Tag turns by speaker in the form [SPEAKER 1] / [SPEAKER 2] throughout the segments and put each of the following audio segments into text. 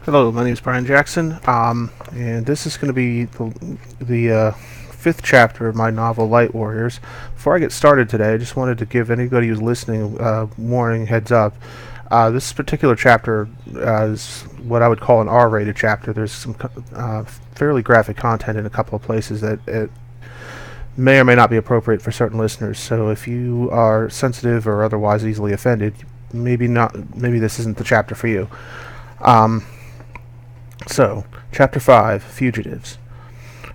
[SPEAKER 1] Hello, my name is Brian Jackson, and this is going to be the fifth chapter of my novel, Lightwarriors. Before I get started today, I just wanted to give anybody who's listening warning, heads up. This particular chapter is what I would call an R-rated chapter. There's some fairly graphic content in a couple of places that it may or may not be appropriate for certain listeners. So if you are sensitive or otherwise easily offended, maybe this isn't the chapter for you. So, Chapter 5, Fugitives.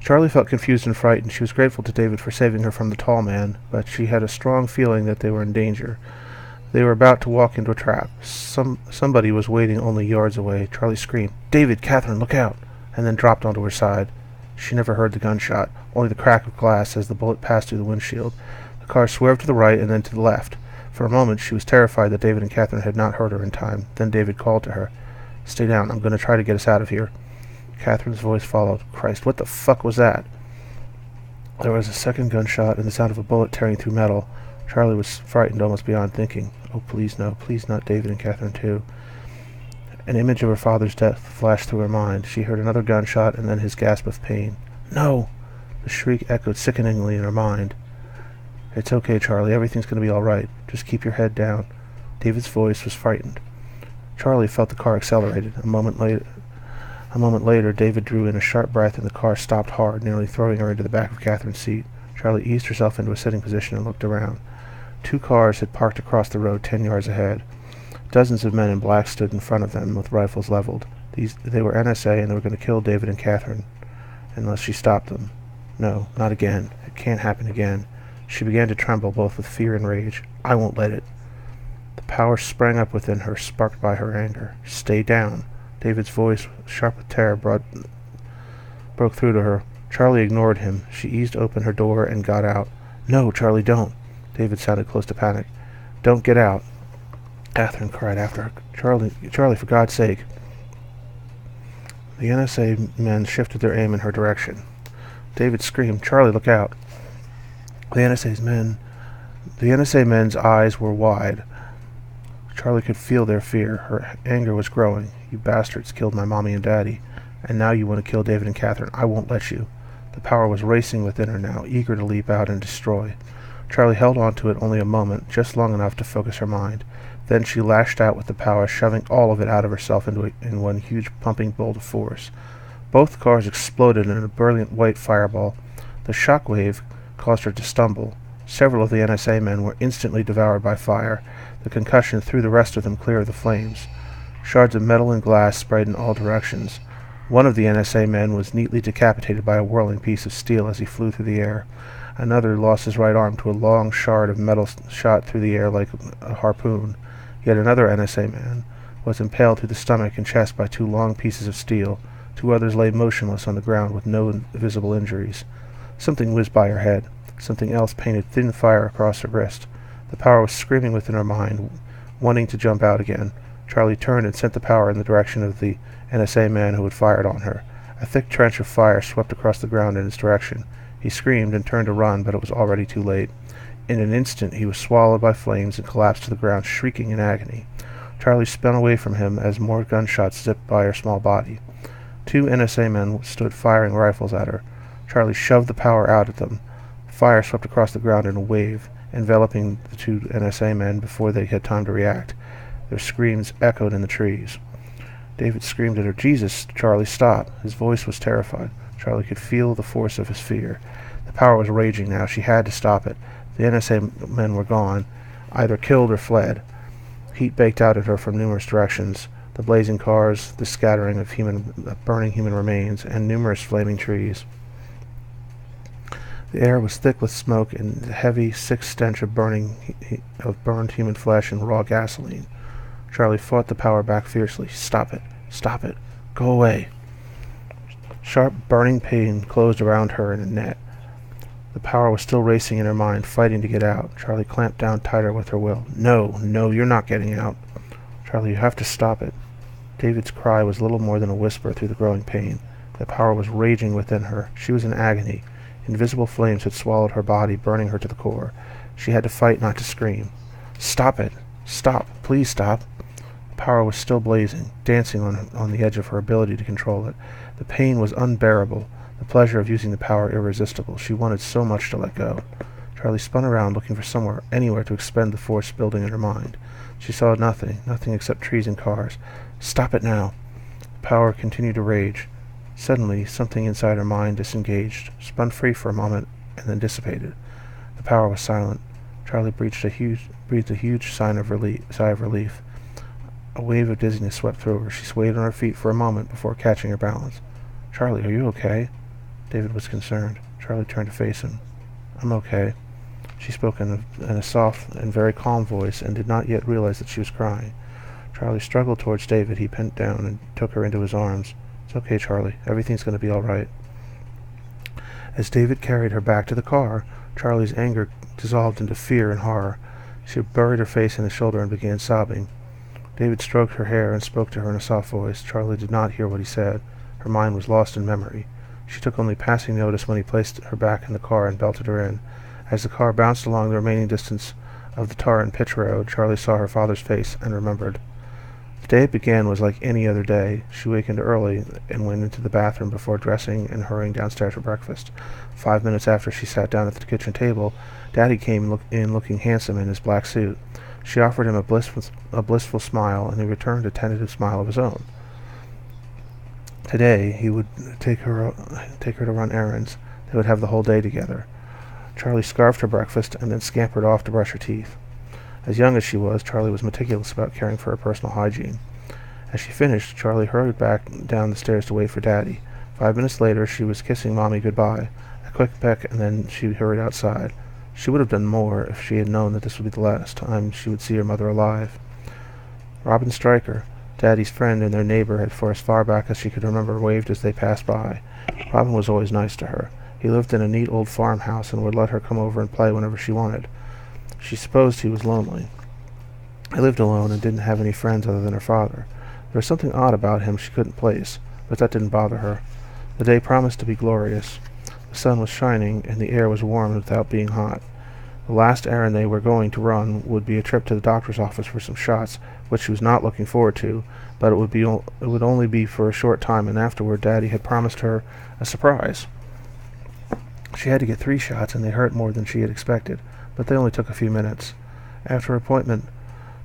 [SPEAKER 1] Charlie felt confused and frightened. She was grateful to David for saving her from the tall man, but she had a strong feeling that they were in danger. They were about to walk into a trap. Somebody was waiting only yards away. Charlie screamed, "David, Catherine, look out!" and then dropped onto her side. She never heard the gunshot, only the crack of glass as the bullet passed through the windshield. The car swerved to the right and then to the left. For a moment she was terrified that David and Catherine had not heard her in time. Then David called to her. "Stay down. I'm going to try to get us out of here." Catherine's voice followed. "Christ, what the fuck was that?" There was a second gunshot and the sound of a bullet tearing through metal. Charlie was frightened almost beyond thinking. Oh, please no. Please not David and Catherine too. An image of her father's death flashed through her mind. She heard another gunshot and then his gasp of pain. "No!" The shriek echoed sickeningly in her mind. "It's okay, Charlie. Everything's going to be all right. Just keep your head down." David's voice was frightened. Charlie felt the car accelerated. A moment later, David drew in a sharp breath and the car stopped hard, nearly throwing her into the back of Catherine's seat. Charlie eased herself into a sitting position and looked around. 2 cars had parked across the road 10 yards ahead. Dozens of men in black stood in front of them with rifles leveled. They were NSA and they were going to kill David and Catherine unless she stopped them. No, not again. It can't happen again. She began to tremble both with fear and rage. "I won't let it." The power sprang up within her, sparked by her anger. "Stay down." David's voice, sharp with terror, broke through to her. Charlie ignored him. She eased open her door and got out. "No, Charlie, don't." David sounded close to panic. "Don't get out." Catherine cried after her. Charlie, for God's sake." The NSA men shifted their aim in her direction. David screamed, "Charlie, look out." The NSA men's eyes were wide. Charlie could feel their fear. Her anger was growing. "You bastards killed my mommy and daddy, and now you want to kill David and Catherine. I won't let you." The power was racing within her now, eager to leap out and destroy. Charlie held on to it only a moment, just long enough to focus her mind. Then she lashed out with the power, shoving all of it out of herself in one huge pumping bolt of force. Both cars exploded in a brilliant white fireball. The shock wave caused her to stumble. Several of the NSA men were instantly devoured by fire. The concussion threw the rest of them clear of the flames. Shards of metal and glass sprayed in all directions. One of the NSA men was neatly decapitated by a whirling piece of steel as he flew through the air. Another lost his right arm to a long shard of metal shot through the air like a harpoon. Yet another NSA man was impaled through the stomach and chest by 2 long pieces of steel. 2 others lay motionless on the ground with no visible injuries. Something whizzed by her head. Something else painted thin fire across her wrist. The power was screaming within her mind, wanting to jump out again. Charlie turned and sent the power in the direction of the NSA man who had fired on her. A thick trench of fire swept across the ground in his direction. He screamed and turned to run, but it was already too late. In an instant he was swallowed by flames and collapsed to the ground, shrieking in agony. Charlie spun away from him as more gunshots zipped by her small body. 2 NSA men stood firing rifles at her. Charlie shoved the power out at them. Fire swept across the ground in a wave, enveloping the 2 NSA men before they had time to react. Their screams echoed in the trees. David screamed at her, "Jesus, Charlie, stop." His voice was terrified. Charlie could feel the force of his fear. The power was raging now. She had to stop it. The NSA men were gone, either killed or fled. Heat baked out at her from numerous directions. The blazing cars, the scattering of burning human remains, and numerous flaming trees. The air was thick with smoke and the heavy, sick stench of burned human flesh and raw gasoline. Charlie fought the power back fiercely. "Stop it! Stop it! Go away!" Sharp, burning pain closed around her in a net. The power was still racing in her mind, fighting to get out. Charlie clamped down tighter with her will. "No, no, you're not getting out." "Charlie, you have to stop it." David's cry was little more than a whisper through the growing pain. The power was raging within her. She was in agony. Invisible flames had swallowed her body, burning her to the core. She had to fight not to scream. "Stop it! Stop! Please stop!" power was still blazing, dancing on the edge of her ability to control it. The pain was unbearable, the pleasure of using the power irresistible. She wanted so much to let go. Charlie spun around, looking for anywhere to expend the force building in her mind. She saw nothing except trees and cars. Stop it now! The power continued to rage. Suddenly, something inside her mind disengaged, spun free for a moment, and then dissipated. The power was silent. Charlie breathed a huge sigh of relief. A wave of dizziness swept through her. She swayed on her feet for a moment before catching her balance. "Charlie, are you okay?" David was concerned. Charlie turned to face him. "I'm okay." She spoke in a soft and very calm voice and did not yet realize that she was crying. Charlie struggled towards David. He bent down and took her into his arms. "It's okay, Charlie. Everything's going to be all right." As David carried her back to the car, Charlie's anger dissolved into fear and horror. She buried her face in his shoulder and began sobbing. David stroked her hair and spoke to her in a soft voice. Charlie did not hear what he said. Her mind was lost in memory. She took only passing notice when he placed her back in the car and belted her in. As the car bounced along the remaining distance of the tar and pitch road, Charlie saw her father's face and remembered. The day it began was like any other day. She wakened early and went into the bathroom before dressing and hurrying downstairs for breakfast. 5 minutes after she sat down at the kitchen table, Daddy came in looking handsome in his black suit. She offered him a blissful smile, and he returned a tentative smile of his own. Today he would take her to run errands. They would have the whole day together. Charlie scarfed her breakfast and then scampered off to brush her teeth. As young as she was, Charlie was meticulous about caring for her personal hygiene. As she finished, Charlie hurried back down the stairs to wait for Daddy. 5 minutes later, she was kissing Mommy goodbye. A quick peck, and then she hurried outside. She would have done more if she had known that this would be the last time she would see her mother alive. Robin Stryker, Daddy's friend and their neighbor, had for as far back as she could remember waved as they passed by. Robin was always nice to her. He lived in a neat old farmhouse and would let her come over and play whenever she wanted. She supposed he was lonely. He lived alone and didn't have any friends other than her father. There was something odd about him she couldn't place, but that didn't bother her. The day promised to be glorious. The sun was shining, and the air was warm without being hot. The last errand they were going to run would be a trip to the doctor's office for some shots, which she was not looking forward to, but it would only be for a short time, and afterward Daddy had promised her a surprise. She had to get 3 shots, and they hurt more than she had expected, but they only took a few minutes. After her appointment,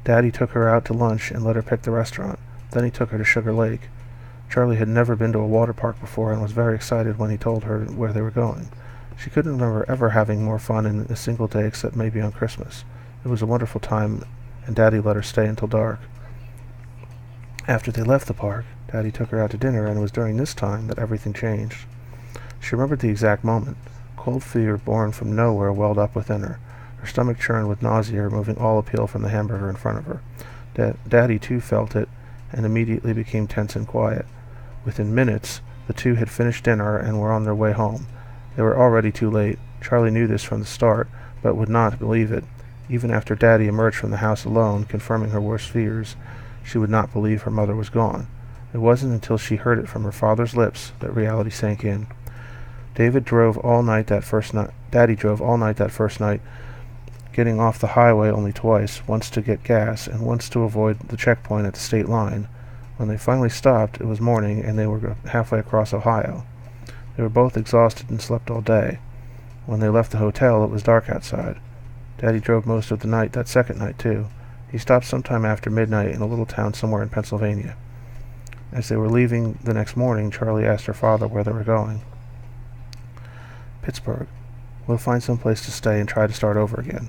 [SPEAKER 1] Daddy took her out to lunch and let her pick the restaurant. Then he took her to Sugar Lake. Charlie had never been to a water park before and was very excited when he told her where they were going. She couldn't remember ever having more fun in a single day except maybe on Christmas. It was a wonderful time, and Daddy let her stay until dark. After they left the park, Daddy took her out to dinner, and it was during this time that everything changed. She remembered the exact moment. Cold fear born from nowhere welled up within her. Her stomach churned with nausea, removing all appeal from the hamburger in front of her. Daddy, too, felt it, and immediately became tense and quiet. Within minutes, the two had finished dinner and were on their way home. They were already too late. Charlie knew this from the start, but would not believe it. Even after Daddy emerged from the house alone, confirming her worst fears, she would not believe her mother was gone. It wasn't until she heard it from her father's lips that reality sank in. Daddy drove all night that first night, getting off the highway only twice, once to get gas and once to avoid the checkpoint at the state line. When they finally stopped, it was morning, and they were halfway across Ohio. They were both exhausted and slept all day. When they left the hotel, it was dark outside. Daddy drove most of the night, that second night, too. He stopped sometime after midnight in a little town somewhere in Pennsylvania. As they were leaving the next morning, Charlie asked her father where they were going. "Pittsburgh. We'll find some place to stay and try to start over again."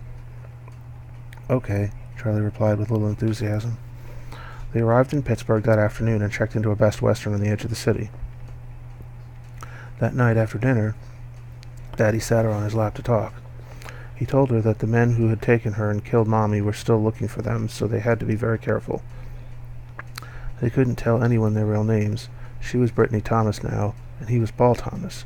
[SPEAKER 1] "Okay," Charlie replied with little enthusiasm. They arrived in Pittsburgh that afternoon and checked into a Best Western on the edge of the city. That night after dinner, Daddy sat her on his lap to talk. He told her that the men who had taken her and killed Mommy were still looking for them, so they had to be very careful. They couldn't tell anyone their real names. She was Brittany Thomas now, and he was Paul Thomas.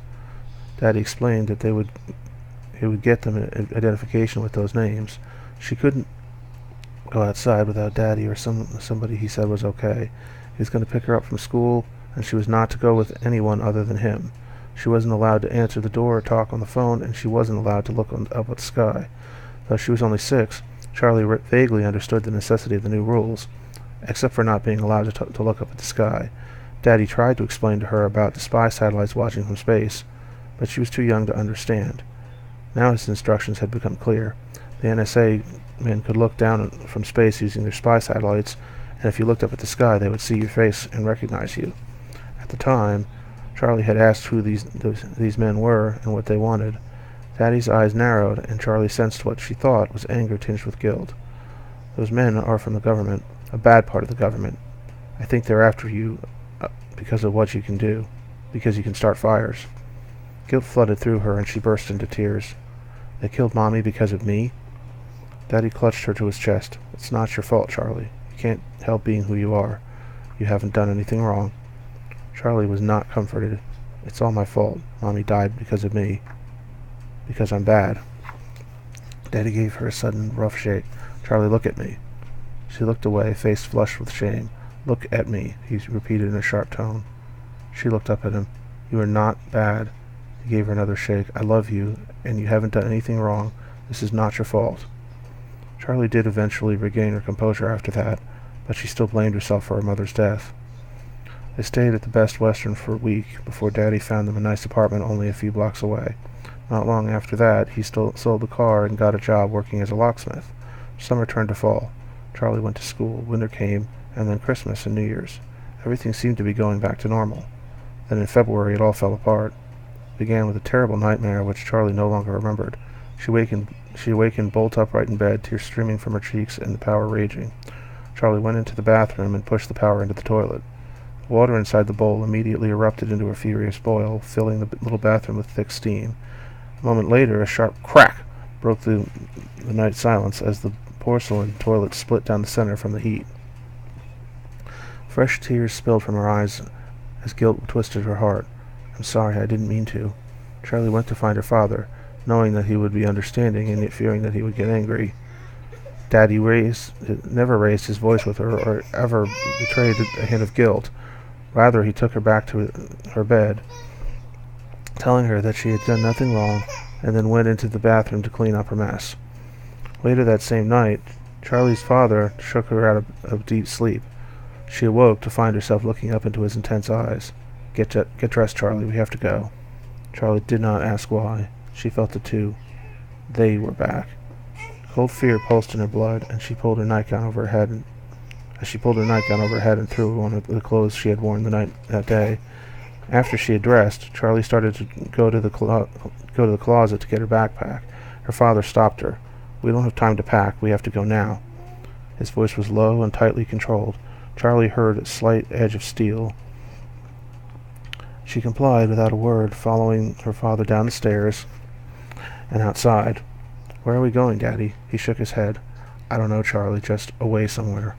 [SPEAKER 1] Daddy explained that he would get them an identification with those names. She couldn't go outside without Daddy or somebody he said was okay. He was going to pick her up from school, and she was not to go with anyone other than him. She wasn't allowed to answer the door or talk on the phone, and she wasn't allowed to look up at the sky. Though she was only 6, Charlie vaguely understood the necessity of the new rules. except for not being allowed to look up at the sky. Daddy tried to explain to her about the spy satellites watching from space, but she was too young to understand. Now his instructions had become clear. The NSA men could look down from space using their spy satellites, and if you looked up at the sky, they would see your face and recognize you. At the time, Charlie had asked who these men were and what they wanted. Daddy's eyes narrowed, and Charlie sensed what she thought was anger tinged with guilt. Those men are from the government, a bad part of the government. I think they're after you because of what you can do, because you can start fires. Guilt flooded through her, and she burst into tears. They killed Mommy because of me? Daddy clutched her to his chest. It's not your fault, Charlie. You can't help being who you are. You haven't done anything wrong. Charlie was not comforted. It's all my fault. Mommy died because of me. Because I'm bad. Daddy gave her a sudden rough shake. Charlie, look at me. She looked away, face flushed with shame. Look at me, he repeated in a sharp tone. She looked up at him. You are not bad. He gave her another shake. I love you, and you haven't done anything wrong. This is not your fault. Charlie did eventually regain her composure after that, but she still blamed herself for her mother's death. They stayed at the Best Western for a week before Daddy found them a nice apartment only a few blocks away. Not long after that, he sold the car and got a job working as a locksmith. Summer turned to fall. Charlie went to school. Winter came, and then Christmas and New Year's. Everything seemed to be going back to normal. Then in February it all fell apart. It began with a terrible nightmare which Charlie no longer remembered. She awakened bolt upright in bed, tears streaming from her cheeks and the power raging. Charlie went into the bathroom and pushed the power into the toilet. The water inside the bowl immediately erupted into a furious boil, filling the little bathroom with thick steam. A moment later, a sharp crack broke through the night silence as the porcelain toilet split down the center from the heat. Fresh tears spilled from her eyes as guilt twisted her heart. I'm sorry, I didn't mean to. Charlie went to find her father, knowing that he would be understanding and yet fearing that he would get angry. Daddy never raised his voice with her or ever betrayed a hint of guilt. Rather, he took her back to her bed, telling her that she had done nothing wrong, and then went into the bathroom to clean up her mess. Later that same night, Charlie's father shook her out of deep sleep. She awoke to find herself looking up into his intense eyes. Get dressed, Charlie. We have to go. Charlie did not ask why. She felt it too. They were back. Cold fear pulsed in her blood, and she pulled her nightgown over her head and threw one of the clothes she had worn that day. After she had dressed, Charlie started to go to the closet to get her backpack. Her father stopped her. We don't have time to pack. We have to go now. His voice was low and tightly controlled. Charlie heard a slight edge of steel. She complied without a word, following her father down the stairs and outside. Where are we going, Daddy? He shook his head. I don't know, Charlie, just away somewhere.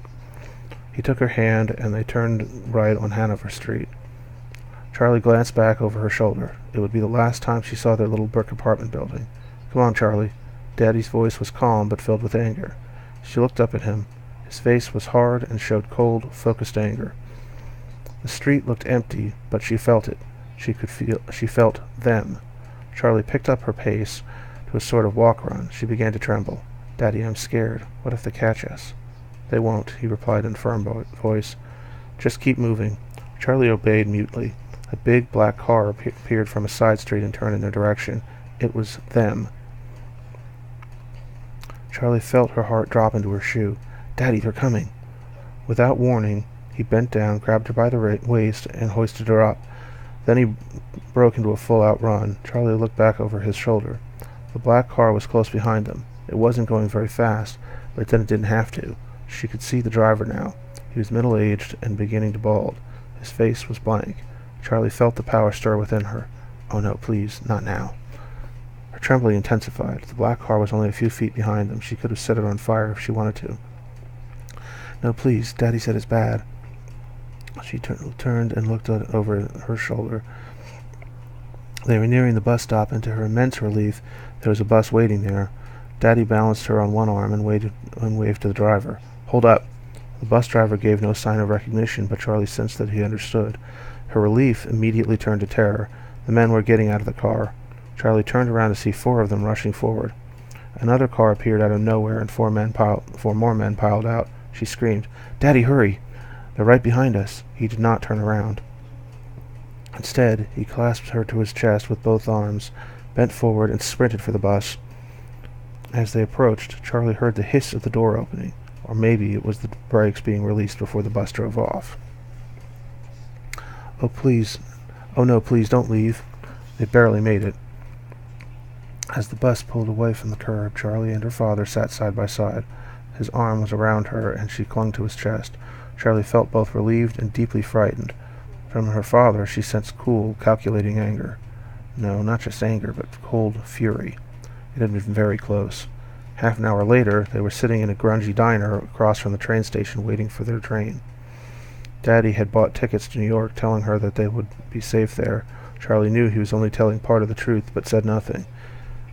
[SPEAKER 1] He took her hand, and they turned right on Hanover Street. Charlie glanced back over her shoulder. It would be the last time she saw their little brick apartment building. Come on, Charlie. Daddy's voice was calm but filled with anger. She looked up at him. His face was hard and showed cold, focused anger. The street looked empty, but she felt it. She felt them. Charlie picked up her pace to a sort of walk-run. She began to tremble. Daddy, I'm scared. What if they catch us? They won't, he replied in a firm voice. Just keep moving. Charlie obeyed mutely. A big black car appeared from a side street and turned in their direction. It was them. Charlie felt her heart drop into her shoe. Daddy, they're coming. Without warning, he bent down, grabbed her by the waist, and hoisted her up. Then he broke into a full-out run. Charlie looked back over his shoulder. The black car was close behind them. It wasn't going very fast, but then it didn't have to. She could see the driver now. He was middle-aged and beginning to bald. His face was blank. Charlie felt the power stir within her. Oh no, please, not now. Her trembling intensified. The black car was only a few feet behind them. She could have set it on fire if she wanted to. No, please, Daddy said it's bad. She turned and looked over her shoulder. They were nearing the bus stop, and to her immense relief, there was a bus waiting there. Daddy balanced her on one arm and waved to the driver. Hold up. The bus driver gave no sign of recognition, but Charlie sensed that he understood. Her relief immediately turned to terror. The men were getting out of the car. Charlie turned around to see 4 of them rushing forward. Another car appeared out of nowhere, and 4 more men piled out. She screamed, "Daddy, hurry! They're right behind us." He did not turn around. Instead, he clasped her to his chest with both arms, bent forward, and sprinted for the bus. As they approached, Charlie heard the hiss of the door opening, or maybe it was the brakes being released before the bus drove off. "Oh, please. Oh, no, please, don't leave." They barely made it. As the bus pulled away from the curb, Charlie and her father sat side by side. His arm was around her, and she clung to his chest. Charlie felt both relieved and deeply frightened. From her father she sensed cool, calculating anger. No, not just anger, but cold fury. It had been very close. Half an hour later, they were sitting in a grungy diner across from the train station waiting for their train. Daddy had bought tickets to New York, telling her that they would be safe there. Charlie knew he was only telling part of the truth, but said nothing.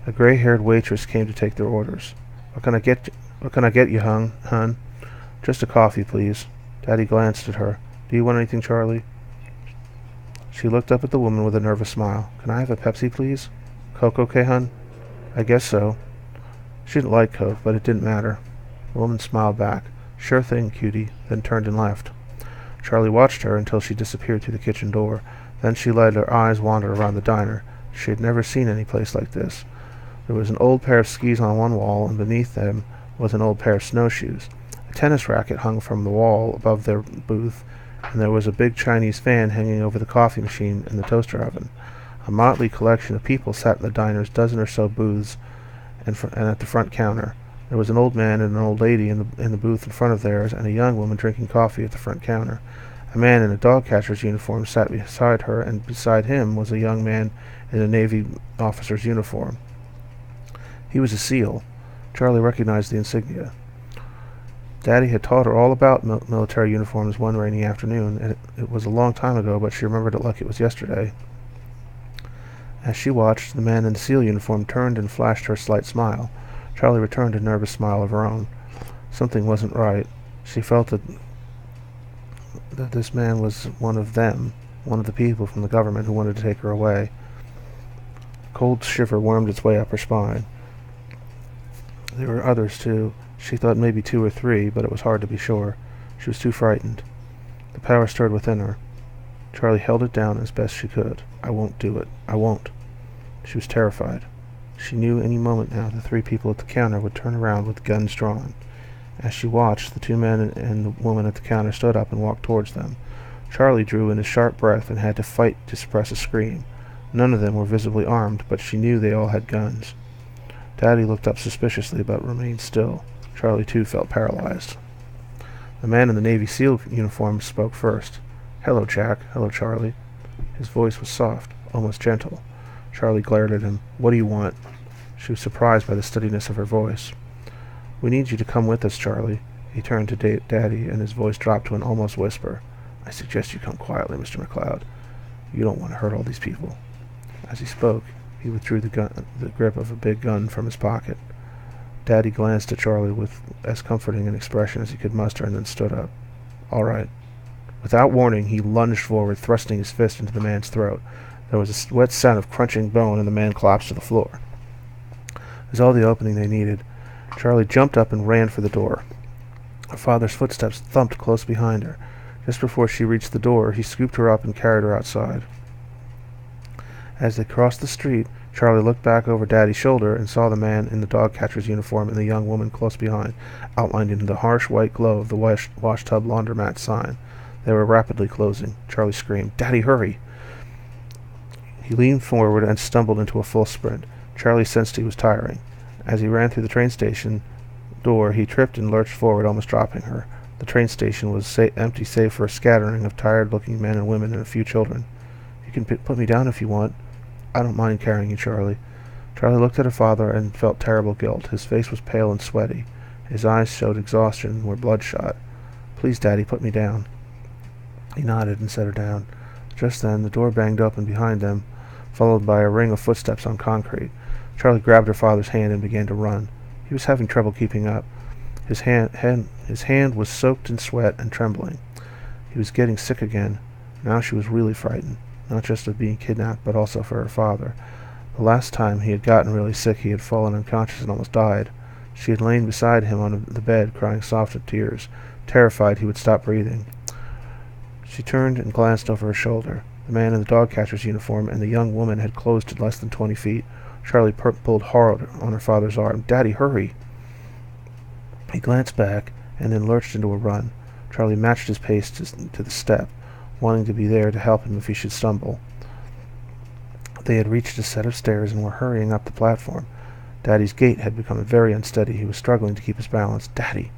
[SPEAKER 1] A gray-haired waitress came to take their orders. What can I get you, hun? "Just a coffee, please." Daddy glanced at her. "Do you want anything, Charlie?" She looked up at the woman with a nervous smile. "Can I have a Pepsi, please?" "Coke okay, hun?" "I guess so." She didn't like Coke, but it didn't matter. The woman smiled back. "Sure thing, cutie," then turned and left. Charlie watched her until she disappeared through the kitchen door. Then she let her eyes wander around the diner. She had never seen any place like this. There was an old pair of skis on one wall, and beneath them was an old pair of snowshoes. A tennis racket hung from the wall above their booth, and there was a big Chinese fan hanging over the coffee machine and the toaster oven. A motley collection of people sat in the diner's dozen or so booths and at the front counter. There was an old man and an old lady in the booth in front of theirs, and a young woman drinking coffee at the front counter. A man in a dog catcher's uniform sat beside her, and beside him was a young man in a Navy officer's uniform. He was a SEAL. Charlie recognized the insignia. Daddy had taught her all about military uniforms one rainy afternoon, and it was a long time ago, but she remembered it like it was yesterday. As she watched, the man in the SEAL uniform turned and flashed her a slight smile. Charlie returned a nervous smile of her own. Something wasn't right. She felt that this man was one of them, one of the people from the government who wanted to take her away. A cold shiver wormed its way up her spine. There were others, too. She thought maybe 2 or 3, but it was hard to be sure. She was too frightened. The power stirred within her. Charlie held it down as best she could. "I won't do it. I won't." She was terrified. She knew any moment now the 3 people at the counter would turn around with guns drawn. As she watched, the 2 men and the woman at the counter stood up and walked towards them. Charlie drew in a sharp breath and had to fight to suppress a scream. None of them were visibly armed, but she knew they all had guns. Daddy looked up suspiciously, but remained still. Charlie, too, felt paralyzed. The man in the Navy SEAL uniform spoke first. "Hello, Jack. Hello, Charlie." His voice was soft, almost gentle. Charlie glared at him. "What do you want?" She was surprised by the steadiness of her voice. "We need you to come with us, Charlie." He turned to Daddy, and his voice dropped to an almost whisper. "I suggest you come quietly, Mr. McLeod. You don't want to hurt all these people." As he spoke, he withdrew the grip of a big gun from his pocket. Daddy glanced at Charlie with as comforting an expression as he could muster, and then stood up. "All right." Without warning, he lunged forward, thrusting his fist into the man's throat. There was a wet sound of crunching bone, and the man collapsed to the floor. It was all the opening they needed. Charlie jumped up and ran for the door. Her father's footsteps thumped close behind her. Just before she reached the door, he scooped her up and carried her outside. As they crossed the street, Charlie looked back over Daddy's shoulder and saw the man in the dog catcher's uniform and the young woman close behind, outlined in the harsh white glow of the washtub laundromat sign. They were rapidly closing. Charlie screamed, "Daddy, hurry!" He leaned forward and stumbled into a full sprint. Charlie sensed he was tiring. As he ran through the train station door, he tripped and lurched forward, almost dropping her. The train station was empty save for a scattering of tired-looking men and women and a few children. "You can put me down if you want." "I don't mind carrying you, Charlie." Charlie looked at her father and felt terrible guilt. His face was pale and sweaty. His eyes showed exhaustion and were bloodshot. "Please, Daddy, put me down." He nodded and set her down. Just then, the door banged open behind them, followed by a ring of footsteps on concrete. Charlie grabbed her father's hand and began to run. He was having trouble keeping up. His hand was soaked in sweat and trembling. He was getting sick again. Now she was really frightened, not just of being kidnapped, but also for her father. The last time he had gotten really sick, he had fallen unconscious and almost died. She had lain beside him on the bed, crying soft tears, terrified he would stop breathing. She turned and glanced over her shoulder. The man in the dog catcher's uniform and the young woman had closed to less than 20 feet. Charlie pulled hard on her father's arm. "Daddy, hurry!" He glanced back and then lurched into a run. Charlie matched his pace to the step, wanting to be there to help him if he should stumble. They had reached a set of stairs and were hurrying up the platform. Daddy's gait had become very unsteady. He was struggling to keep his balance. "Daddy!"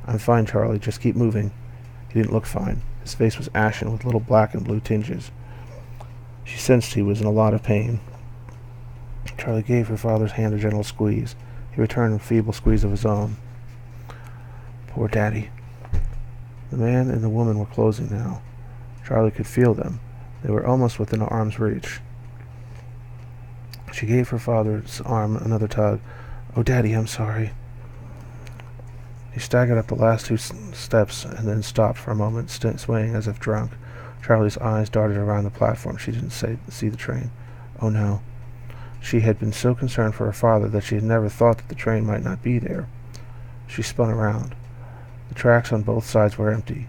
[SPEAKER 1] "I'm fine, Charlie. Just keep moving." He didn't look fine. His face was ashen with little black and blue tinges. She sensed he was in a lot of pain. Charlie gave her father's hand a gentle squeeze. He returned a feeble squeeze of his own. Poor Daddy. The man and the woman were closing now. Charlie could feel them. They were almost within arm's reach. She gave her father's arm another tug. "Oh, Daddy, I'm sorry." He staggered up the last two steps and then stopped for a moment, swaying as if drunk. Charlie's eyes darted around the platform. She didn't see the train. Oh, no. She had been so concerned for her father that she had never thought that the train might not be there. She spun around. The tracks on both sides were empty.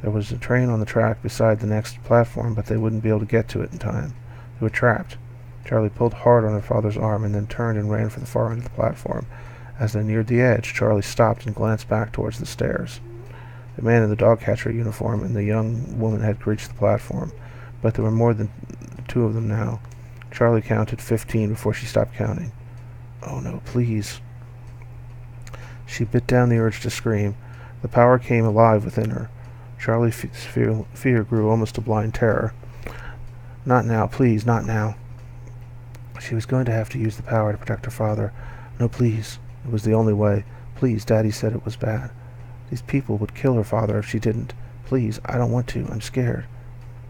[SPEAKER 1] There was a train on the track beside the next platform, but they wouldn't be able to get to it in time. They were trapped. Charlie pulled hard on her father's arm and then turned and ran for the far end of the platform. As they neared the edge, Charlie stopped and glanced back towards the stairs. The man in the dog catcher uniform and the young woman had reached the platform, but there were more than two of them now. Charlie counted 15 before she stopped counting. "Oh no, please." She bit down the urge to scream. The power came alive within her. Charlie's fear grew almost to blind terror. "Not now, please, not now." She was going to have to use the power to protect her father. "No, please." It was the only way. "Please, Daddy said it was bad. These people would kill her father if she didn't. Please, I don't want to. I'm scared."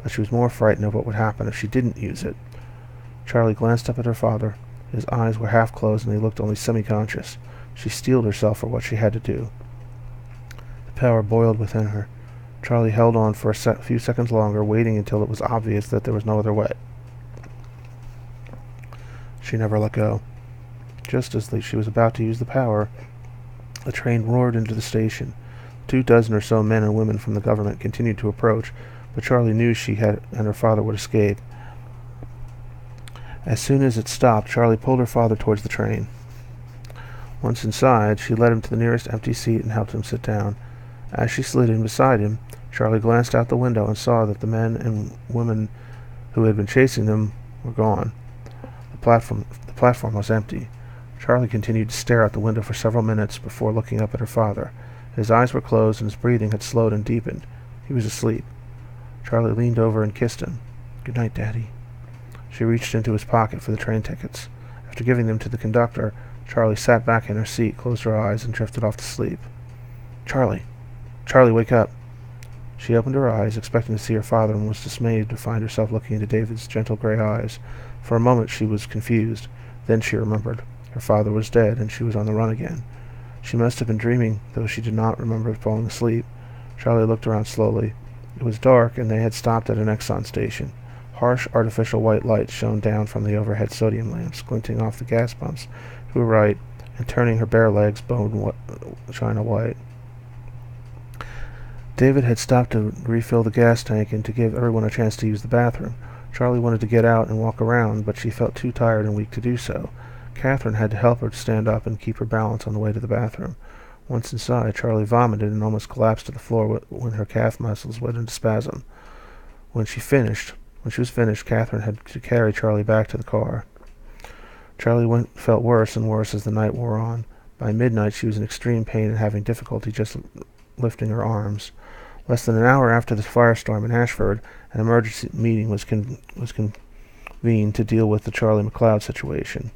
[SPEAKER 1] But she was more frightened of what would happen if she didn't use it. Charlie glanced up at her father. His eyes were half closed and he looked only semi-conscious. She steeled herself for what she had to do. The power boiled within her. Charlie held on for a few seconds longer, waiting until it was obvious that there was no other way. She never let go. Just as she was about to use the power, the train roared into the station. 24 or so men and women from the government continued to approach, but Charlie knew she and her father would escape. As soon as it stopped, Charlie pulled her father towards the train. Once inside, she led him to the nearest empty seat and helped him sit down. As she slid in beside him, Charlie glanced out the window and saw that the men and women who had been chasing them were gone. The platform was empty. Charlie continued to stare out the window for several minutes before looking up at her father. His eyes were closed and his breathing had slowed and deepened. He was asleep. Charlie leaned over and kissed him. "Good night, Daddy." She reached into his pocket for the train tickets. After giving them to the conductor, Charlie sat back in her seat, closed her eyes, and drifted off to sleep. Charlie, wake up." She opened her eyes, expecting to see her father, and was dismayed to find herself looking into David's gentle gray eyes. For a moment she was confused. Then she remembered. Her father was dead, and she was on the run again. She must have been dreaming, though she did not remember falling asleep. Charlie looked around slowly. It was dark, and they had stopped at an Exxon station. Harsh, artificial white light shone down from the overhead sodium lamps, glinting off the gas pumps to her right and turning her bare legs bone china white. David had stopped to refill the gas tank and to give everyone a chance to use the bathroom. Charlie wanted to get out and walk around, but she felt too tired and weak to do so. Catherine had to help her to stand up and keep her balance on the way to the bathroom. Once inside, Charlie vomited and almost collapsed to the floor when her calf muscles went into spasm. When she was finished, Catherine had to carry Charlie back to the car. Charlie felt worse and worse as the night wore on. By midnight, she was in extreme pain and having difficulty just lifting her arms. Less than an hour after the firestorm in Ashford, an emergency meeting was convened to deal with the Charlie McLeod situation.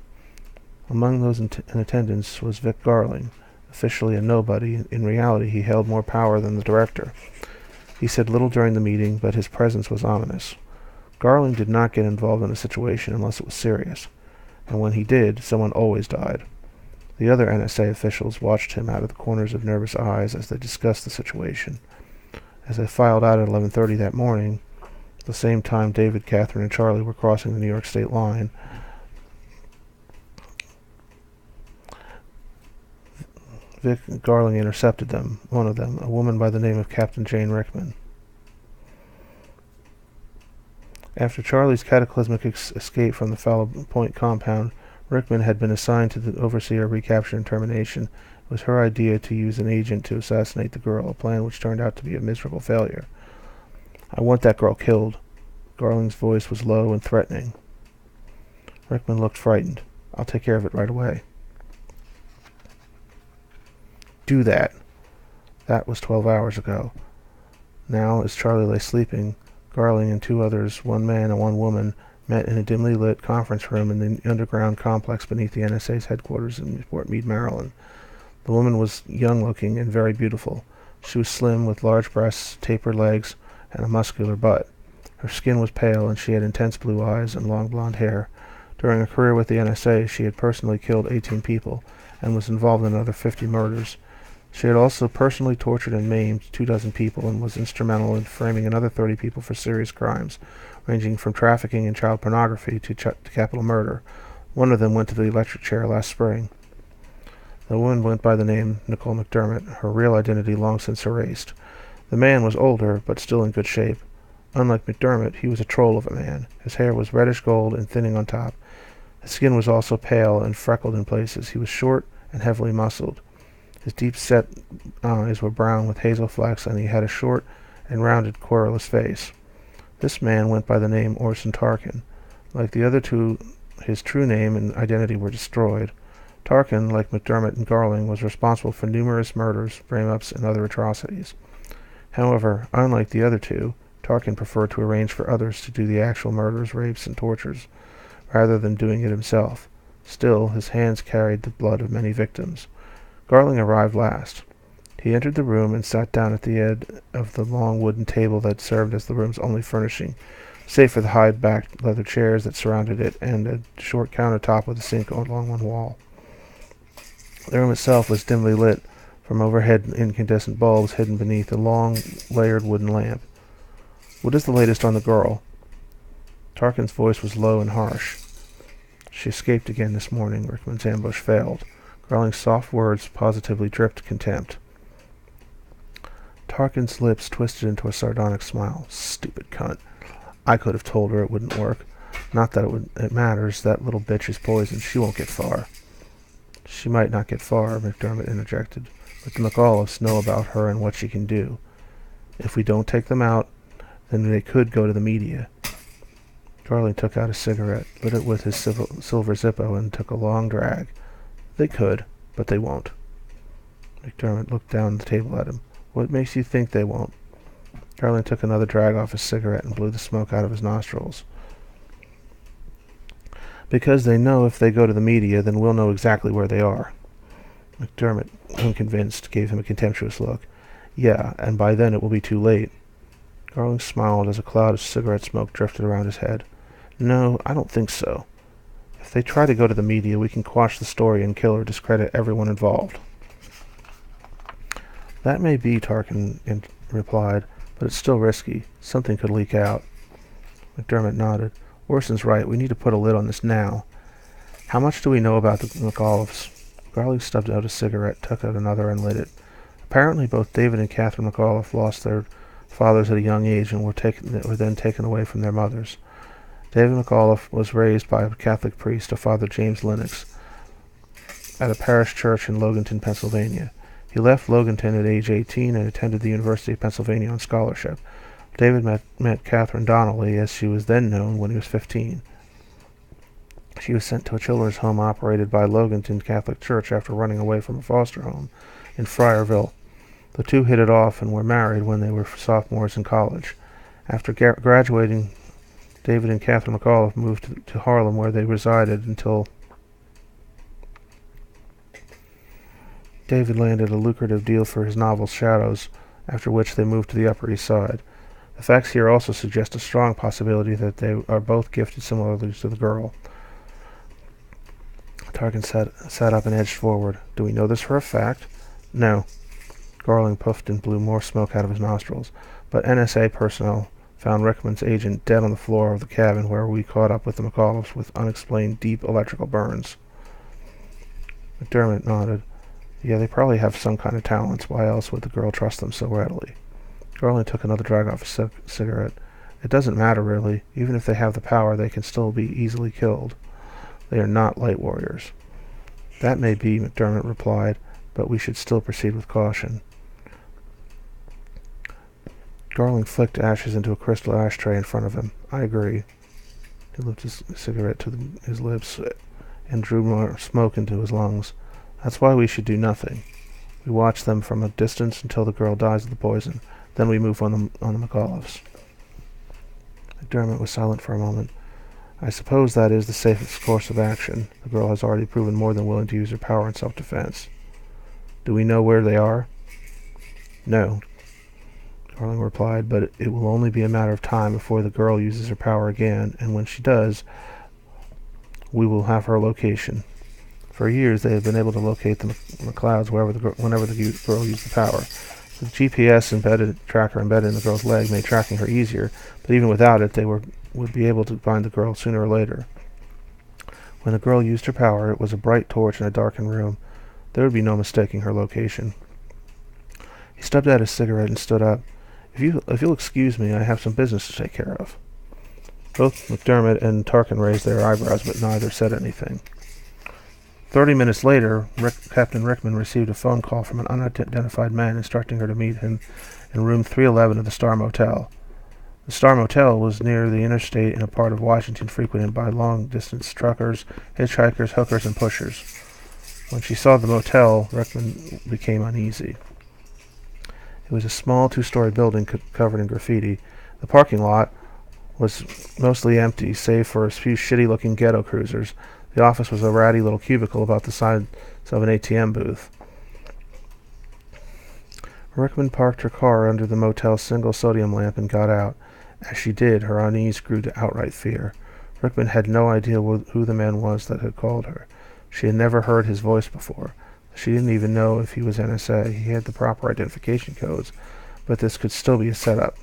[SPEAKER 1] Among those in attendance was Vic Garling. Officially a nobody, in reality he held more power than the director. He said little during the meeting, but his presence was ominous. Garling did not get involved in a situation unless it was serious, and when he did, someone always died. The other NSA officials watched him out of the corners of nervous eyes as they discussed the situation. As they filed out at 11:30 that morning, the same time David, Catherine, and Charlie were crossing the New York state line, Vic and Garling intercepted them, one of them, a woman by the name of Captain Jane Rickman. After Charlie's cataclysmic escape from the Fallow Point compound, Rickman had been assigned to oversee her recapture and termination. It was her idea to use an agent to assassinate the girl, a plan which turned out to be a miserable failure. "I want that girl killed." Garling's voice was low and threatening. Rickman looked frightened. "I'll take care of it right away." "Do that." That was 12 hours ago. Now, as Charlie lay sleeping, Garling and two others, one man and one woman, met in a dimly lit conference room in the underground complex beneath the NSA's headquarters in Fort Meade, Maryland. The woman was young-looking and very beautiful. She was slim, with large breasts, tapered legs, and a muscular butt. Her skin was pale, and she had intense blue eyes and long blonde hair. During her career with the NSA, she had personally killed 18 people and was involved in another 50 murders. She had also personally tortured and maimed 24 people and was instrumental in framing another 30 people for serious crimes, ranging from trafficking and child pornography to capital murder. One of them went to the electric chair last spring. The woman went by the name Nicole McDermott, her real identity long since erased. The man was older, but still in good shape. Unlike McDermott, he was a troll of a man. His hair was reddish gold and thinning on top. His skin was also pale and freckled in places. He was short and heavily muscled. His deep-set eyes were brown with hazel flecks, and he had a short and rounded, querulous face. This man went by the name Orson Tarkin. Like the other two, his true name and identity were destroyed. Tarkin, like McDermott and Garling, was responsible for numerous murders, frame-ups, and other atrocities. However, unlike the other two, Tarkin preferred to arrange for others to do the actual murders, rapes, and tortures, rather than doing it himself. Still, his hands carried the blood of many victims. Garling arrived last. He entered the room and sat down at the head of the long wooden table that served as the room's only furnishing, save for the high-backed leather chairs that surrounded it and a short countertop with a sink along one wall. The room itself was dimly lit from overhead incandescent bulbs hidden beneath a long, layered wooden lamp. "What is the latest on the girl?" Tarkin's voice was low and harsh. "She escaped again this morning." Rickman's ambush failed. Garling's soft words positively dripped contempt. Tarkin's lips twisted into a sardonic smile. "Stupid cunt. I could have told her it wouldn't work. Not that it matters. That little bitch is poisoned. She won't get far." "She might not get far," McDermott interjected, "but the McAuliffs know about her and what she can do. If we don't take them out, then they could go to the media." Garling took out a cigarette, lit it with his silver Zippo, and took a long drag. "They could, but they won't." McDermott looked down the table at him. "What makes you think they won't?" Garling took another drag off his cigarette and blew the smoke out of his nostrils. "Because they know if they go to the media, then we'll know exactly where they are." McDermott, unconvinced, gave him a contemptuous look. "Yeah, and by then it will be too late." Garling smiled as a cloud of cigarette smoke drifted around his head. "No, I don't think so. If they try to go to the media, we can quash the story and kill or discredit everyone involved." "That may be," Tarkin replied, "but it's still risky. Something could leak out." McDermott nodded. "Orson's right. We need to put a lid on this now. How much do we know about the McAuliffs?" Garling stubbed out a cigarette, took out another, and lit it. "Apparently both David and Catherine McAuliff lost their fathers at a young age and were then taken away from their mothers. David McAuliff was raised by a Catholic priest, a Father James Lennox, at a parish church in Loganton, Pennsylvania. He left Loganton at age 18 and attended the University of Pennsylvania on scholarship. David met Catherine Donnelly, as she was then known, when he was 15. She was sent to a children's home operated by Loganton Catholic Church after running away from a foster home in Friarville. The two hit it off and were married when they were sophomores in college. After graduating, David and Catherine McAuliff moved to Harlem, where they resided until David landed a lucrative deal for his novel Shadows, after which they moved to the Upper East Side. The facts here also suggest a strong possibility that they are both gifted similarly to the girl. Tarkin sat up and edged forward. "Do we know this for a fact?" "No." Garling puffed and blew more smoke out of his nostrils. "But NSA personnel found Rickman's agent dead on the floor of the cabin where we caught up with the McAuliffs with unexplained deep electrical burns." McDermott nodded. Yeah, they probably have some kind of talents. Why else would the girl trust them so readily? Garland took another drag off his cigarette. It doesn't matter, really. Even if they have the power, they can still be easily killed. They are not Lightwarriors. That may be, McDermott replied, but we should still proceed with caution. Garland flicked ashes into a crystal ashtray in front of him. I agree. He lifted his cigarette to his lips and drew more smoke into his lungs. That's why we should do nothing. We watch them from a distance until the girl dies of the poison. Then we move on the McAuliffs. McDermott was silent for a moment. I suppose that is the safest course of action. The girl has already proven more than willing to use her power in self-defense. Do we know where they are? No, Darling replied, but it will only be a matter of time before the girl uses her power again, and when she does, we will have her location. For years, they have been able to locate the McLeods whenever the girl used the power. The GPS tracker embedded in the girl's leg made tracking her easier, but even without it, they would be able to find the girl sooner or later. When the girl used her power, it was a bright torch in a darkened room. There would be no mistaking her location. He stubbed out his cigarette and stood up. If you'll excuse me, I have some business to take care of. Both McDermott and Tarkin raised their eyebrows, but neither said anything. 30 minutes later, Captain Rickman received a phone call from an unidentified man instructing her to meet him in room 311 of the Star Motel. The Star Motel was near the interstate in a part of Washington frequented by long-distance truckers, hitchhikers, hookers, and pushers. When she saw the motel, Rickman became uneasy. It was a small two-story building covered in graffiti. The parking lot was mostly empty, save for a few shitty-looking ghetto cruisers. The office was a ratty little cubicle about the size of an ATM booth. Rickman parked her car under the motel's single sodium lamp and got out. As she did, her unease grew to outright fear. Rickman had no idea who the man was that had called her. She had never heard his voice before. She didn't even know if he was NSA. He had the proper identification codes, but this could still be a setup.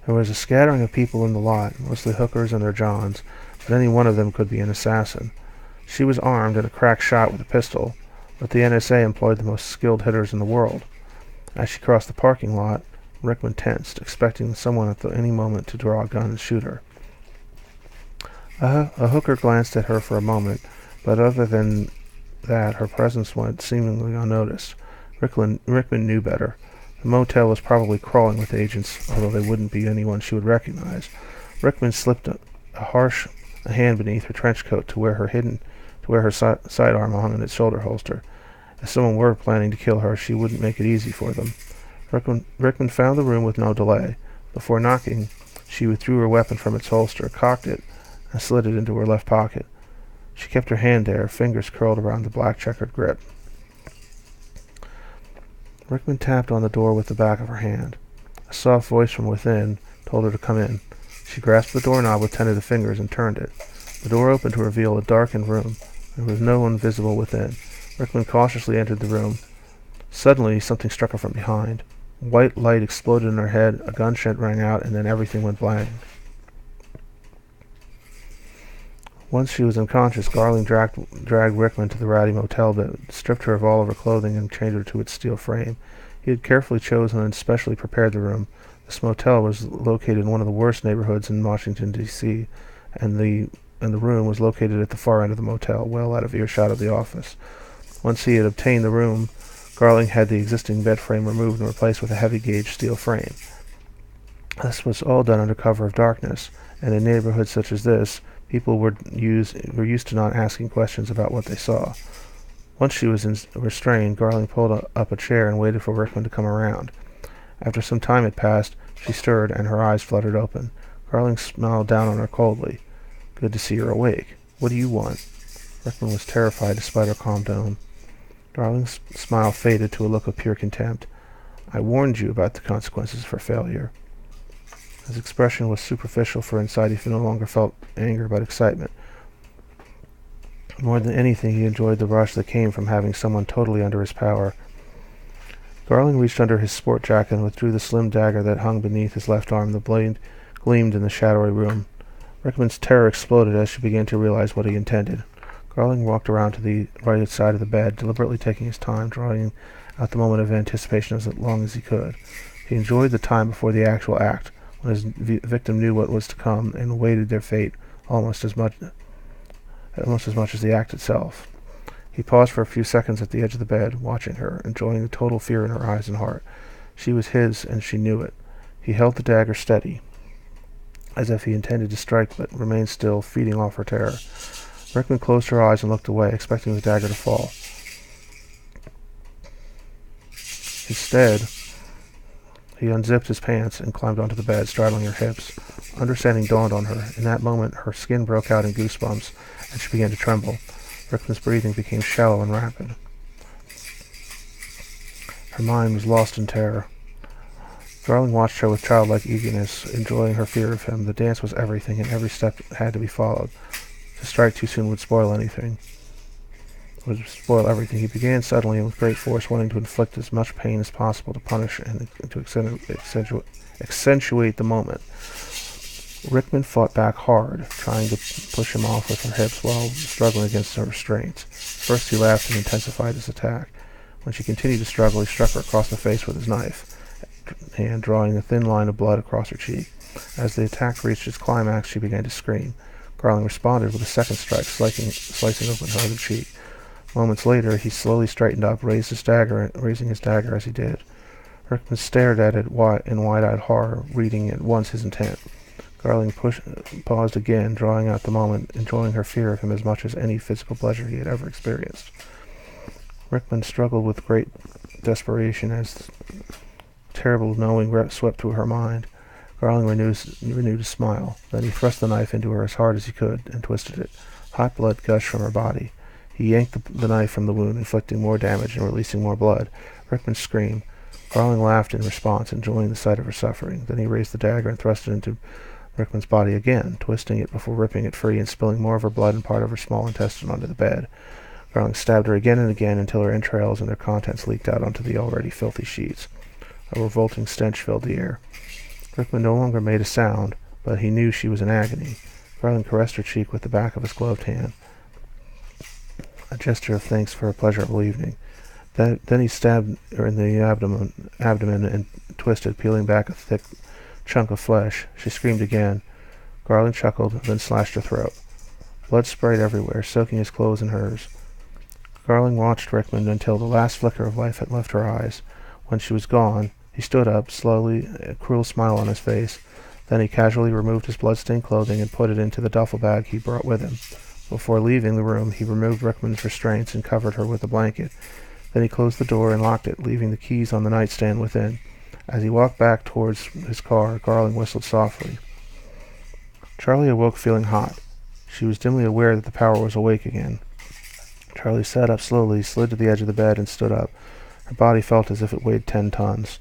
[SPEAKER 1] There was a scattering of people in the lot, mostly hookers and their johns, but any one of them could be an assassin. She was armed and a crack shot with a pistol, but the NSA employed the most skilled hitters in the world. As she crossed the parking lot, Rickman tensed, expecting someone at any moment to draw a gun and shoot her. A hooker glanced at her for a moment, but other than that, her presence went seemingly unnoticed. Rickman knew better. The motel was probably crawling with agents, although they wouldn't be anyone she would recognize. Rickman slipped a hand beneath her trench coat to where her sidearm hung in its shoulder holster. If someone were planning to kill her, she wouldn't make it easy for them. Rickman found the room with no delay. Before knocking, she withdrew her weapon from its holster, cocked it, and slid it into her left pocket. She kept her hand there, fingers curled around the black checkered grip. Rickman tapped on the door with the back of her hand. A soft voice from within told her to come in. She grasped the doorknob with tentative fingers and turned it. The door opened to reveal a darkened room. There was no one visible within. Rickman cautiously entered the room. Suddenly, something struck her from behind. White light exploded in her head, a gunshot rang out, and then everything went blank. Once she was unconscious, Garling dragged Rickman to the ratty motel bed, stripped her of all of her clothing, and chained her to its steel frame. He had carefully chosen and specially prepared the room. This motel was located in one of the worst neighborhoods in Washington, D.C., and the room was located at the far end of the motel, well out of earshot of the office. Once he had obtained the room, Garling had the existing bed frame removed and replaced with a heavy-gauge steel frame. This was all done under cover of darkness, and in neighborhoods such as this, people were used to not asking questions about what they saw. Once she was restrained, Garling pulled up a chair and waited for Rickman to come around. After some time had passed, she stirred, and her eyes fluttered open. Garling smiled down on her coldly. "Good to see you're awake. What do you want?" Rickman was terrified despite her calm tone. Garling's smile faded to a look of pure contempt. "I warned you about the consequences for failure." His expression was superficial, for inside he no longer felt anger but excitement. More than anything, he enjoyed the rush that came from having someone totally under his power. Garling reached under his sport jacket and withdrew the slim dagger that hung beneath his left arm. The blade gleamed in the shadowy room. Rickman's terror exploded as she began to realize what he intended. Garling walked around to the right side of the bed, deliberately taking his time, drawing out the moment of anticipation as long as he could. He enjoyed the time before the actual act, when his victim knew what was to come and awaited their fate almost as much as the act itself. He paused for a few seconds at the edge of the bed, watching her, enjoying the total fear in her eyes and heart. She was his, and she knew it. He held the dagger steady, as if he intended to strike, but remained still, feeding off her terror. Rickman closed her eyes and looked away, expecting the dagger to fall. Instead, he unzipped his pants and climbed onto the bed, straddling her hips. Understanding dawned on her. In that moment, her skin broke out in goosebumps, and she began to tremble. Rickman's breathing became shallow and rapid. Her mind was lost in terror. Garling watched her with childlike eagerness, enjoying her fear of him. The dance was everything, and every step had to be followed. To strike too soon would spoil everything. He began suddenly and with great force, wanting to inflict as much pain as possible to punish and to accentuate the moment. Rickman fought back hard, trying to push him off with her hips while struggling against her restraints. First he laughed and intensified his attack. When she continued to struggle, he struck her across the face with his knife, hand drawing a thin line of blood across her cheek. As the attack reached its climax, she began to scream. Garling responded with a second strike, slicing open her other cheek. Moments later, he slowly straightened up, raising his dagger as he did. Rickman stared at it in wide-eyed horror, reading at once his intent. Garling paused again, drawing out the moment, enjoying her fear of him as much as any physical pleasure he had ever experienced. Rickman struggled with great desperation as terrible knowing swept through her mind. Garling renewed his smile. Then he thrust the knife into her as hard as he could and twisted it. Hot blood gushed from her body. He yanked the knife from the wound, inflicting more damage and releasing more blood. Rickman screamed. Garling laughed in response, enjoying the sight of her suffering. Then he raised the dagger and thrust it into Rickman's body again, twisting it before ripping it free and spilling more of her blood and part of her small intestine onto the bed. Garling stabbed her again and again until her entrails and their contents leaked out onto the already filthy sheets. A revolting stench filled the air. Rickman no longer made a sound, but he knew she was in agony. Garling caressed her cheek with the back of his gloved hand, a gesture of thanks for a pleasurable evening. Then he stabbed her in the abdomen and twisted, peeling back a thick chunk of flesh. She screamed again. Garling chuckled, then slashed her throat. Blood sprayed everywhere, soaking his clothes and hers. Garling watched Rickman until the last flicker of life had left her eyes. When she was gone, he stood up, slowly, a cruel smile on his face. Then he casually removed his blood-stained clothing and put it into the duffel bag he brought with him. Before leaving the room, he removed Rickman's restraints and covered her with a blanket. Then he closed the door and locked it, leaving the keys on the nightstand within. As he walked back towards his car, Garling whistled softly. Charlie awoke feeling hot. She was dimly aware that the power was awake again. Charlie sat up slowly, slid to the edge of the bed, and stood up. Her body felt as if it weighed 10 tons.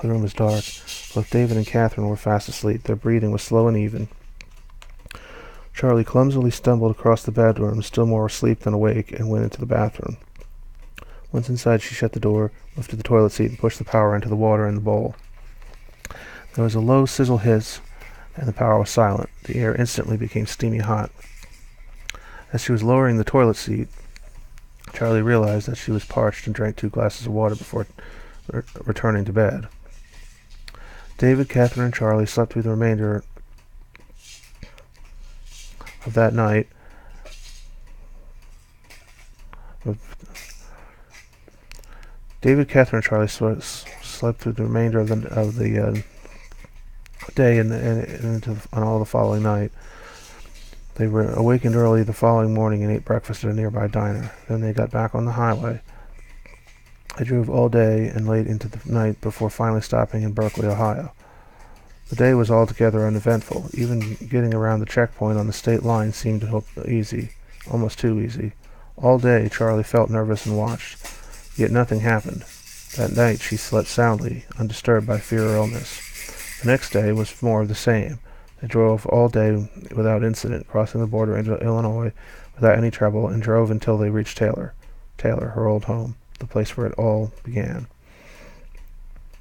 [SPEAKER 1] The room was dark. Both David and Catherine were fast asleep. Their breathing was slow and even. Charlie clumsily stumbled across the bedroom, still more asleep than awake, and went into the bathroom. Once inside, she shut the door, lifted the toilet seat, and pushed the power into the water in the bowl. There was a low sizzle hiss, and the power was silent. The air instantly became steamy hot. As she was lowering the toilet seat, Charlie realized that she was parched and drank 2 glasses of water before returning to bed. David, Catherine, and Charlie slept through the remainder of that night. David, Catherine, and Charlie slept through the remainder of the day and all the following night. They were awakened early the following morning and ate breakfast at a nearby diner. Then they got back on the highway. They drove all day and late into the night before finally stopping in Berkeley, Ohio. The day was altogether uneventful. Even getting around the checkpoint on the state line seemed easy, almost too easy. All day Charlie felt nervous and watched, yet nothing happened. That night she slept soundly, undisturbed by fear or illness. The next day was more of the same. They drove all day without incident, crossing the border into Illinois without any trouble, and drove until they reached Taylor, her old home, the place where it all began.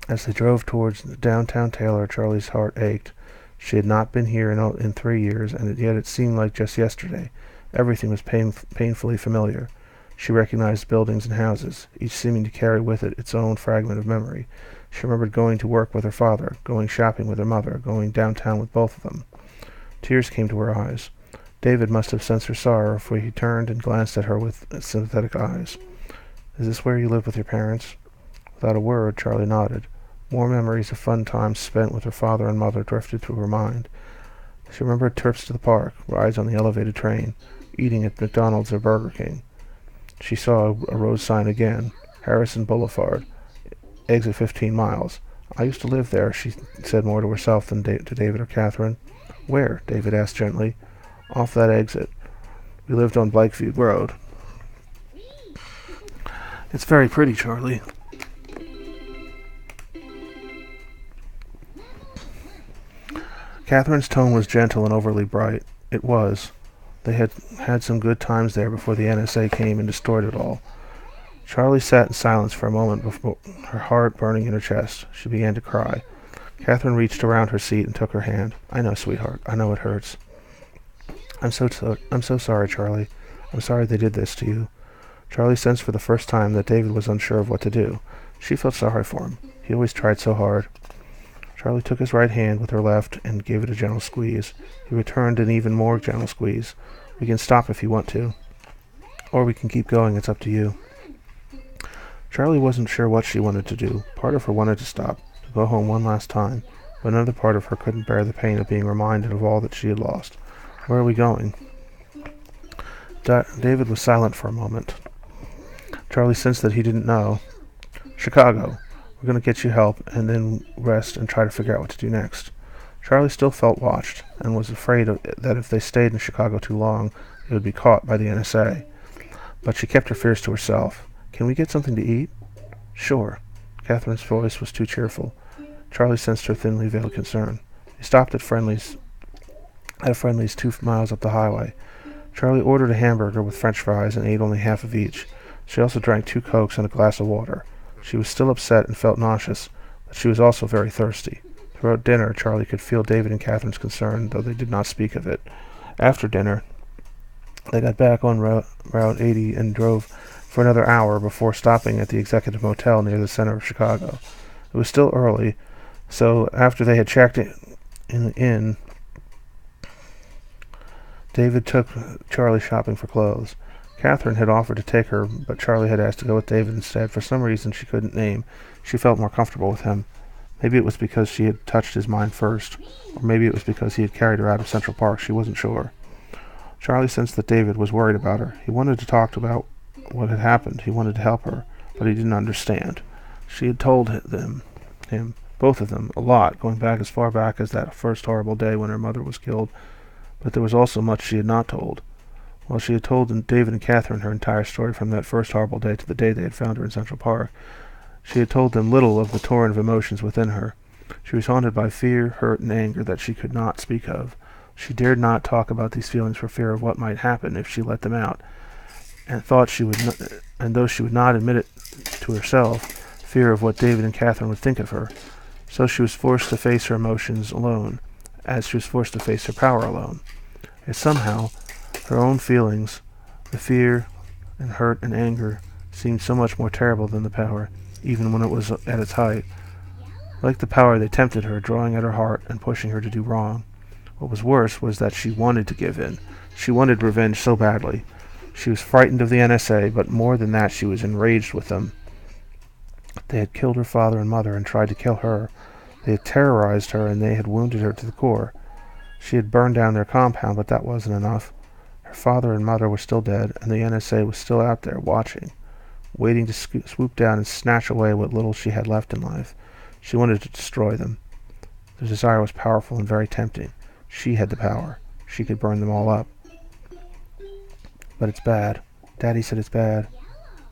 [SPEAKER 1] As they drove towards downtown Taylor, Charlie's heart ached. She had not been here in 3 years, and yet it seemed like just yesterday. Everything was painfully familiar. She recognized buildings and houses, each seeming to carry with it its own fragment of memory. She remembered going to work with her father, going shopping with her mother, going downtown with both of them. Tears came to her eyes. David must have sensed her sorrow, for he turned and glanced at her with sympathetic eyes. "Is this where you live with your parents?" Without a word, Charlie nodded. More memories of fun times spent with her father and mother drifted through her mind. She remembered trips to the park, rides on the elevated train, eating at McDonald's or Burger King. She saw a road sign again, Harrison Boulevard, exit 15 miles. "I used to live there," she said more to herself than to David or Catherine. "Where?" David asked gently. "Off that exit. We lived on Blakeview Road." "It's very pretty, Charlie." Catherine's tone was gentle and overly bright. It was. They had had some good times there before the NSA came and destroyed it all. Charlie sat in silence for a moment, before her heart burning in her chest. She began to cry. Catherine reached around her seat and took her hand. "I know, sweetheart. I know it hurts." I'm so sorry, Charlie. I'm sorry they did this to you." Charlie sensed for the first time that David was unsure of what to do. She felt sorry for him. He always tried so hard. Charlie took his right hand with her left and gave it a gentle squeeze. He returned an even more gentle squeeze. "We can stop if you want to. Or we can keep going. It's up to you." Charlie wasn't sure what she wanted to do. Part of her wanted to stop, to go home one last time, but another part of her couldn't bear the pain of being reminded of all that she had lost. "Where are we going?" David was silent for a moment. Charlie sensed that he didn't know. "Chicago. We're going to get you help, and then rest and try to figure out what to do next." Charlie still felt watched, and was afraid that if they stayed in Chicago too long, they would be caught by the NSA. But she kept her fears to herself. "Can we get something to eat?" "Sure." Catherine's voice was too cheerful. Charlie sensed her thinly veiled concern. They stopped at Friendly's 2 miles up the highway. Charlie ordered a hamburger with French fries and ate only half of each. She also drank 2 Cokes and a glass of water. She was still upset and felt nauseous, but she was also very thirsty. Throughout dinner, Charlie could feel David and Catherine's concern, though they did not speak of it. After dinner, they got back on Route 80 and drove for another hour before stopping at the Executive Motel near the center of Chicago. It was still early, so after they had checked in, David took Charlie shopping for clothes. Catherine had offered to take her, but Charlie had asked to go with David instead. For some reason she couldn't name, she felt more comfortable with him. Maybe it was because she had touched his mind first, or maybe it was because he had carried her out of Central Park. She wasn't sure. Charlie sensed that David was worried about her. He wanted to talk about what had happened. He wanted to help her, but he didn't understand. She had told him, both of them, a lot, going back as far back as that first horrible day when her mother was killed, but there was also much she had not told. While she had told David and Catherine her entire story from that first horrible day to the day they had found her in Central Park, she had told them little of the torrent of emotions within her. She was haunted by fear, hurt, and anger that she could not speak of. She dared not talk about these feelings for fear of what might happen if she let them out, and though she would not admit it to herself, fear of what David and Catherine would think of her. So she was forced to face her emotions alone, as she was forced to face her power alone. Yet somehow, her own feelings, the fear and hurt and anger, seemed so much more terrible than the power, even when it was at its height. Like the power, they tempted her, drawing at her heart and pushing her to do wrong. What was worse was that she wanted to give in. She wanted revenge so badly. She was frightened of the NSA, but more than that, she was enraged with them. They had killed her father and mother and tried to kill her. They had terrorized her, and they had wounded her to the core. She had burned down their compound, but that wasn't enough. Her father and mother were still dead, and the NSA was still out there, watching, waiting to swoop down and snatch away what little she had left in life. She wanted to destroy them. The desire was powerful and very tempting. She had the power. She could burn them all up. But it's bad. Daddy said it's bad.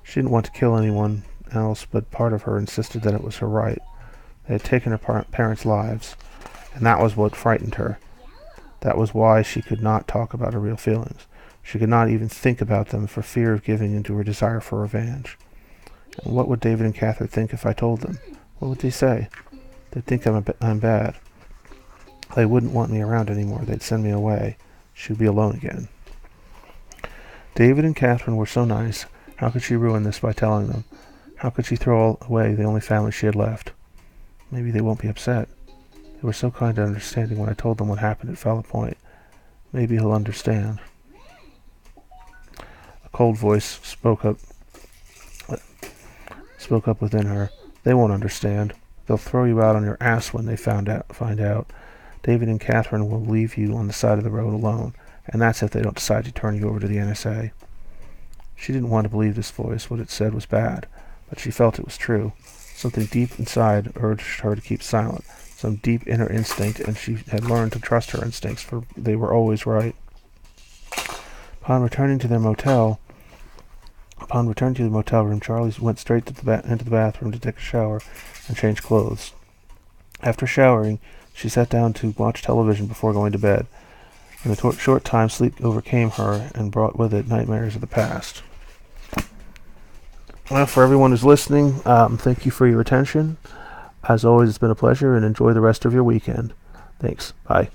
[SPEAKER 1] She didn't want to kill anyone else, but part of her insisted that it was her right. They had taken her parents' lives, and that was what frightened her. That was why she could not talk about her real feelings. She could not even think about them for fear of giving in to her desire for revenge. And what would David and Catherine think if I told them? What would they say? They'd think I'm bad. They wouldn't want me around anymore. They'd send me away. She'd be alone again. David and Catherine were so nice. How could she ruin this by telling them? How could she throw away the only family she had left? Maybe they won't be upset. They were so kind and understanding when I told them what happened at Fella Point. Maybe he'll understand. A cold voice spoke up within her. They won't understand. They'll throw you out on your ass when they find out. David and Catherine will leave you on the side of the road alone, and that's if they don't decide to turn you over to the NSA. She didn't want to believe this voice. What it said was bad, but she felt it was true. Something deep inside urged her to keep silent, some deep inner instinct, and she had learned to trust her instincts, for they were always right. Upon returning to the motel room, Charlie went straight to into the bathroom to take a shower and change clothes. After showering, she sat down to watch television before going to bed. In a short time, sleep overcame her and brought with it nightmares of the past. Well, for everyone who's listening, thank you for your attention. As always, it's been a pleasure, and enjoy the rest of your weekend. Thanks. Bye.